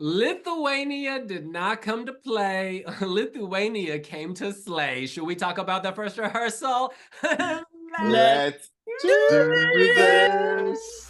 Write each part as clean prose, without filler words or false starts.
Lithuania did not come to play. Lithuania came to slay. Should we talk about the first rehearsal? Let's Let's do do this. this.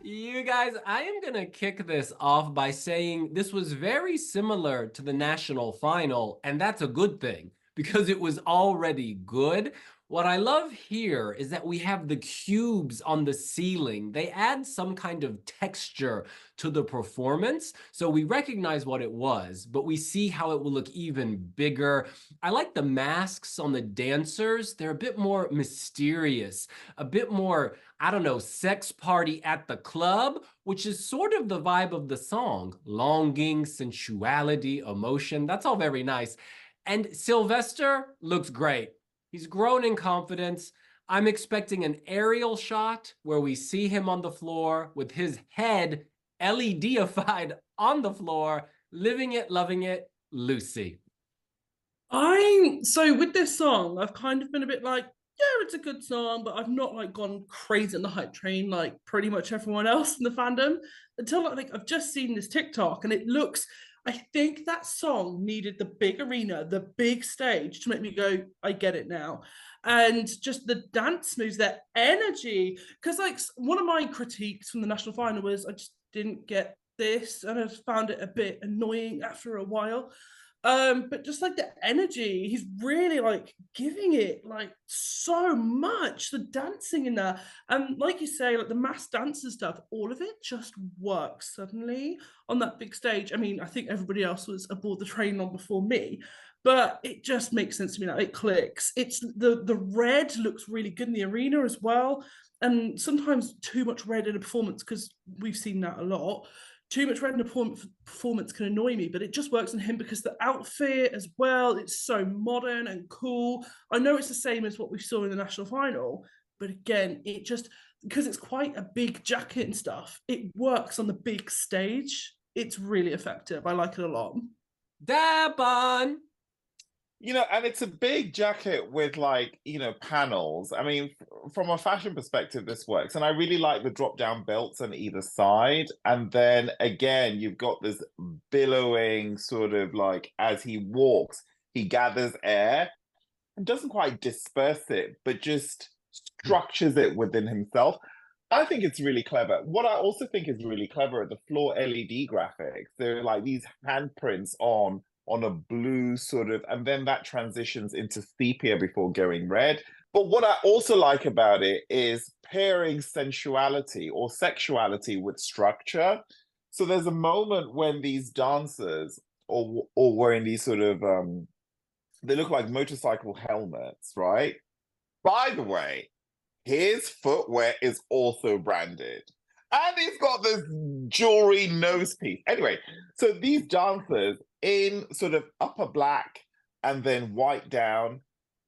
You guys, I am going to kick this off by saying this was very similar to the national final, and that's a good thing because it was already good. What I love here is that we have the cubes on the ceiling. They add some kind of texture to the performance. So we recognize what it was, but we see how it will look even bigger. I like the masks on the dancers. They're a bit more mysterious, a bit more, I don't know, sex party at the club, which is sort of the vibe of the song. Longing, sensuality, emotion. That's all very nice. And Silvester looks great. He's grown in confidence. I'm expecting an aerial shot where we see him on the floor with his head LED-ified on the floor, living it, loving it. Lucy. So with this song, I've kind of been a bit like, yeah, it's a good song, but I've not like gone crazy on the hype train like pretty much everyone else in the fandom until like I've just seen this TikTok and it looks. I think that song needed the big arena, the big stage to make me go, I get it now. And just the dance moves, their energy. Because like one of my critiques from the national final was I just didn't get this and I found it a bit annoying after a while. But just like the energy, he's really like giving it like so much. The dancing in there, and like you say, like the mass dance and stuff, all of it just works suddenly on that big stage. I mean, I think everybody else was aboard the train long before me, but it just makes sense to me now. It clicks. It's the red looks really good in the arena as well, and sometimes too much red in a performance because we've seen that a lot. Too much red in a performance can annoy me, but it just works on him because the outfit as well, it's so modern and cool. I know it's the same as what we saw in the national final, but again, it just, because it's quite a big jacket and stuff, it works on the big stage. It's really effective. I like it a lot. Dabon. And it's a big jacket with like, panels. I mean, from a fashion perspective, this works. And I really like the drop down belts on either side. And then again, you've got this billowing sort of like as he walks, he gathers air and doesn't quite disperse it, but just structures it within himself. I think it's really clever. What I also think is really clever are the floor LED graphics. They're like these handprints on a blue sort of, and then that transitions into sepia before going red. But what I also like about it is pairing sensuality or sexuality with structure. So there's a moment when these dancers or wearing these sort of, they look like motorcycle helmets, right? By the way, his footwear is also branded. And he's got this jewelry nose piece. Anyway, so these dancers in sort of upper black and then white down,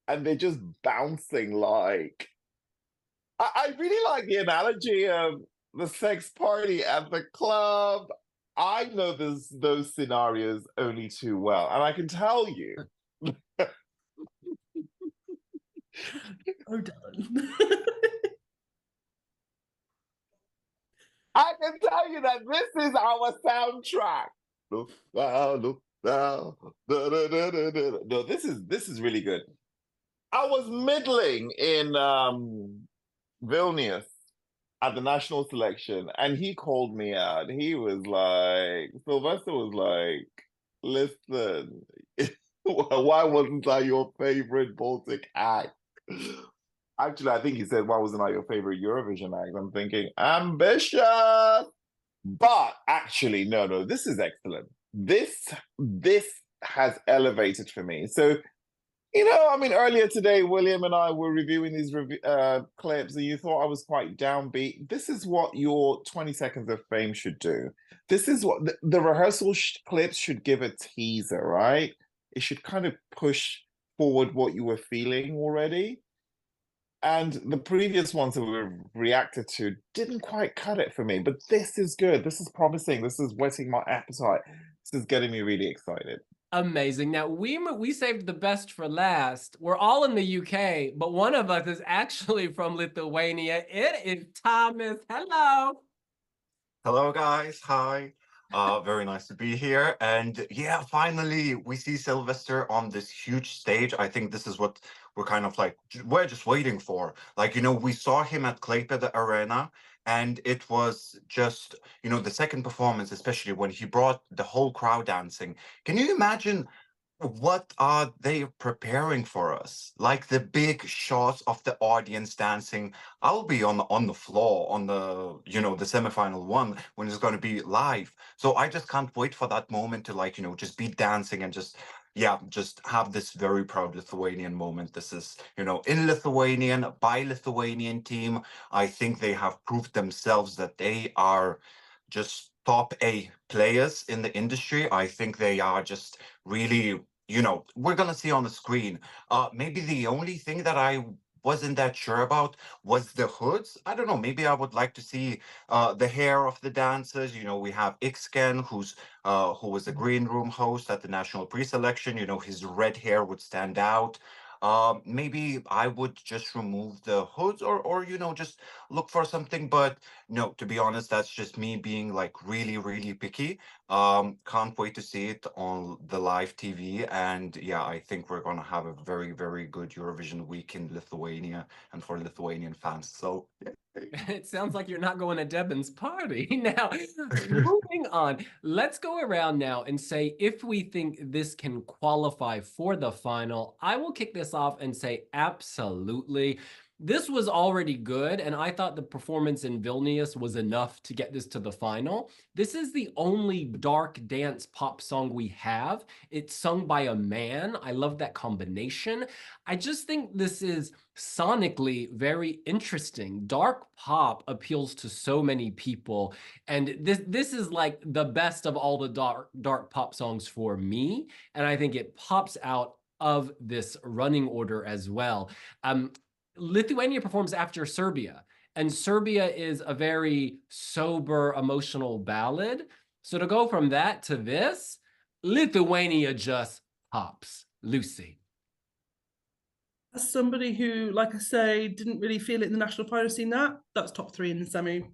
and they're just bouncing like. I really like the analogy of the sex party at the club. I know those scenarios only too well, and I can tell you. Oh, done. I can tell you that this is our soundtrack. Look down, look down. Da, da, da, da, da. No, this is really good. I was middling in Vilnius at the national selection, and he called me out. He was like, Silvester was like, listen, why wasn't I your favorite Baltic act? Actually, I think he said, why wasn't I your favorite Eurovision act? I'm thinking, ambitious. But actually, no, this is excellent. This has elevated for me. So, I mean, earlier today, William and I were reviewing these clips, and you thought I was quite downbeat. This is what your 20 seconds of fame should do. This is what the rehearsal clips should give a teaser, right? It should kind of push forward what you were feeling already. And the previous ones that we reacted to didn't quite cut it for me, but this is good. This is promising. This is whetting my appetite. This is getting me really excited. Amazing. Now we saved the best for last. We're all in the UK, but one of us is actually from Lithuania. It is Thomas. Hello. Hello, guys. Hi. Very nice to be here. And yeah, finally, we see Silvester on this huge stage. I think this is what we're kind of like, we're just waiting for. Like, we saw him at Klaipėda Arena, and it was just, the second performance, especially when he brought the whole crowd dancing. Can you imagine what are they preparing for us? Like the big shots of the audience dancing. I'll be on the floor on the the semifinal one when it's going to be live. So I just can't wait for that moment to like just be dancing and just have this very proud Lithuanian moment. This is in Lithuanian by Lithuanian team. I think they have proved themselves that they are just top A players in the industry. I think they are just really, we're gonna see on the screen. Maybe the only thing that I wasn't that sure about was the hoods. I don't know. Maybe I would like to see the hair of the dancers. We have Ixken, who was a green room host at the national pre-selection. His red hair would stand out. Maybe I would just remove the hoods or just look for something. But no, to be honest, that's just me being like really, really picky. Can't wait to see it on the live TV. And yeah, I think we're gonna have a very, very good Eurovision week in Lithuania and for Lithuanian fans. So yeah. It sounds like you're not going to Devon's party. Now, moving on, let's go around now and say if we think this can qualify for the final. I will kick this off and say absolutely. This was already good, and I thought the performance in Vilnius was enough to get this to the final. This is the only dark dance pop song we have. It's sung by a man. I love that combination. I just think this is sonically very interesting. Dark pop appeals to so many people, and this is like the best of all the dark pop songs for me, and I think it pops out of this running order as well. Lithuania performs after Serbia, and Serbia is a very sober, emotional ballad. So to go from that to this, Lithuania just pops. Lucy. As somebody who, like I say, didn't really feel it in the national final scene, that's top 3 in the semi.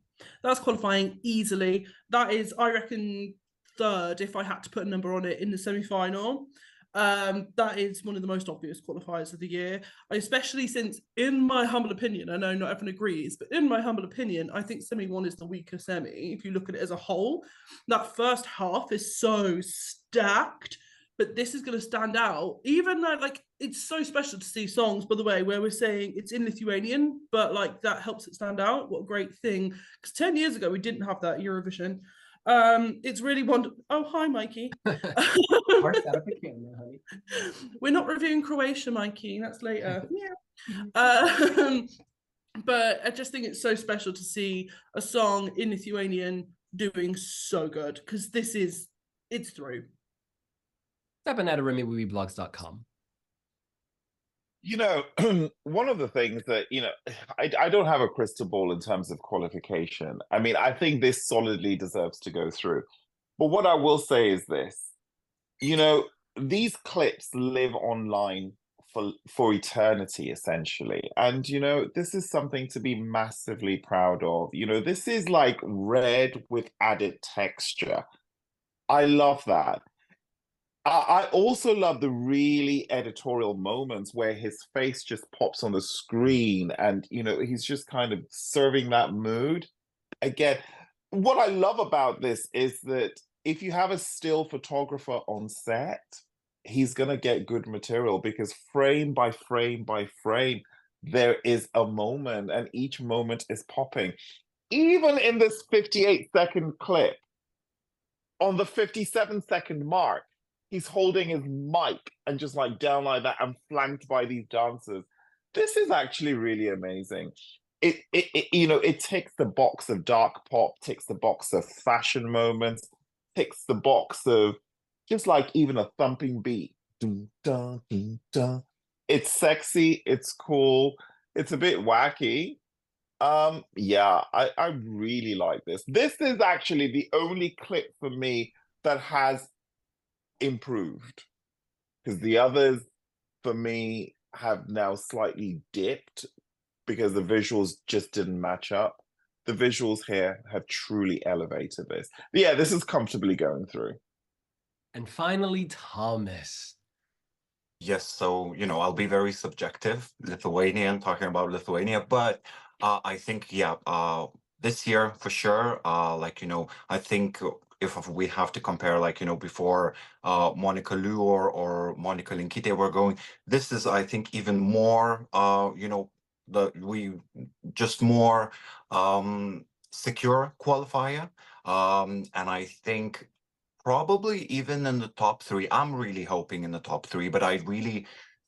That's qualifying easily. That is, I reckon, third if I had to put a number on it in the semi-final. That is one of the most obvious qualifiers of the year, especially since, in my humble opinion, I know not everyone agrees, but in my humble opinion, I think semi-1 is the weaker semi. If you look at it as a whole, that first half is so stacked, but this is going to stand out. Even though, like, it's so special to see songs, by the way, where we're saying it's in Lithuanian, but like that helps it stand out. What a great thing. Because 10 years ago, we didn't have that Eurovision. It's really wonderful. Oh, hi, Mikey. We're not reviewing Croatia, Mikey. That's later. But I just think it's so special to see a song in Lithuanian doing so good, because it's through. Stepping at Wiwibloggs.com. One of the things that, I don't have a crystal ball in terms of qualification. I mean, I think this solidly deserves to go through. But what I will say is this, these clips live online for eternity, essentially. And, this is something to be massively proud of. This is like red with added texture. I love that. I also love the really editorial moments where his face just pops on the screen and, he's just kind of serving that mood. Again, what I love about this is that if you have a still photographer on set, he's going to get good material, because frame by frame by frame, there is a moment and each moment is popping. Even in this 58-second clip, on the 57-second mark, he's holding his mic and just like down like that and flanked by these dancers. This is actually really amazing. It ticks the box of dark pop, ticks the box of fashion moments, ticks the box of just like even a thumping beat. Dun, dun, dun, dun. It's sexy, it's cool, it's a bit wacky. Yeah, I really like this. This is actually the only clip for me that has improved. because the others, for me, have now slightly dipped because the visuals just didn't match up. The visuals here have truly elevated this. But yeah, this is comfortably going through. And finally, Thomas. Yes, so I'll be very subjective, Lithuanian, talking about Lithuania, but I think this year for sure, I think if we have to compare, before Monica Liu or Monica Linkytė were going, this is, I think, even more more secure qualifier, and I think probably even in the top three. I'm really hoping in the top three, but I really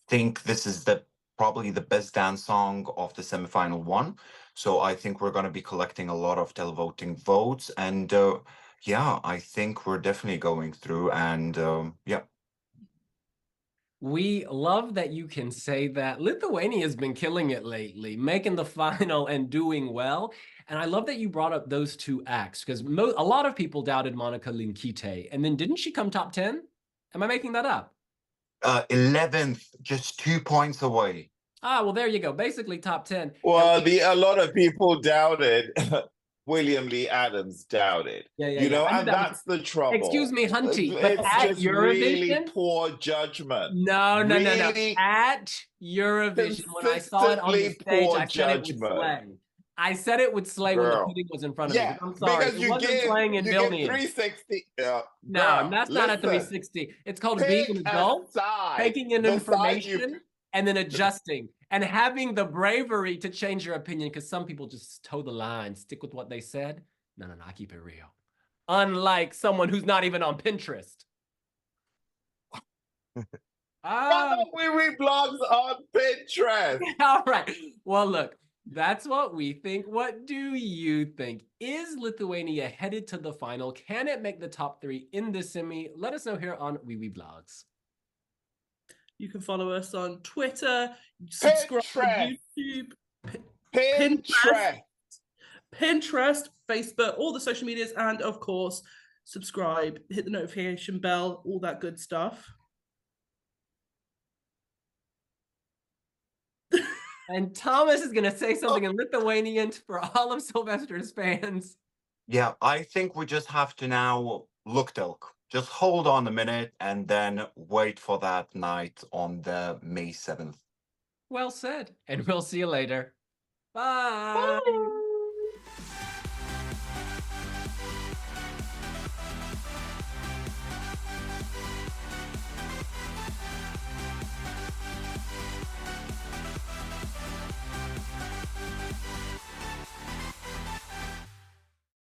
think this is probably the best dance song of the semifinal one. So I think we're going to be collecting a lot of televoting votes, and I think we're definitely going through. And We love that you can say that. Lithuania has been killing it lately, making the final and doing well. And I love that you brought up those two acts, because a lot of people doubted Monica Linkytė. And then didn't she come top 10? Am I making that up? 11th, just 2 points away. Ah, well, there you go. Basically top 10. Well, a lot of people doubted. William Lee Adams doubted. And that's the trouble. Excuse me, Hunty, but it's at just Eurovision, really poor judgment. No. At Eurovision, when I saw it on the stage, I said it would slay. I said it would slay when the pudding was in front of me. I'm sorry, because it wasn't playing in Vilnius. 360. No, that's not a 360. It's called being an adult, taking in information, and then adjusting. And having the bravery to change your opinion, because some people just toe the line, stick with what they said. No, I keep it real. Unlike someone who's not even on Pinterest. Wiwibloggs on Pinterest. All right. Well, look, that's what we think. What do you think? Is Lithuania headed to the final? Can it make the top three in the semi? Let us know here on Wiwibloggs. You can follow us on Twitter, subscribe to YouTube, Pinterest, Facebook, all the social medias, and of course, subscribe, hit the notification bell, all that good stuff. And Thomas is going to say something in Lithuanian for all of Silvester's fans. Yeah, I think we just have to now Luktelk. Just hold on a minute and then wait for that night on the May 7th. Well said. And we'll see you later. Bye. Bye.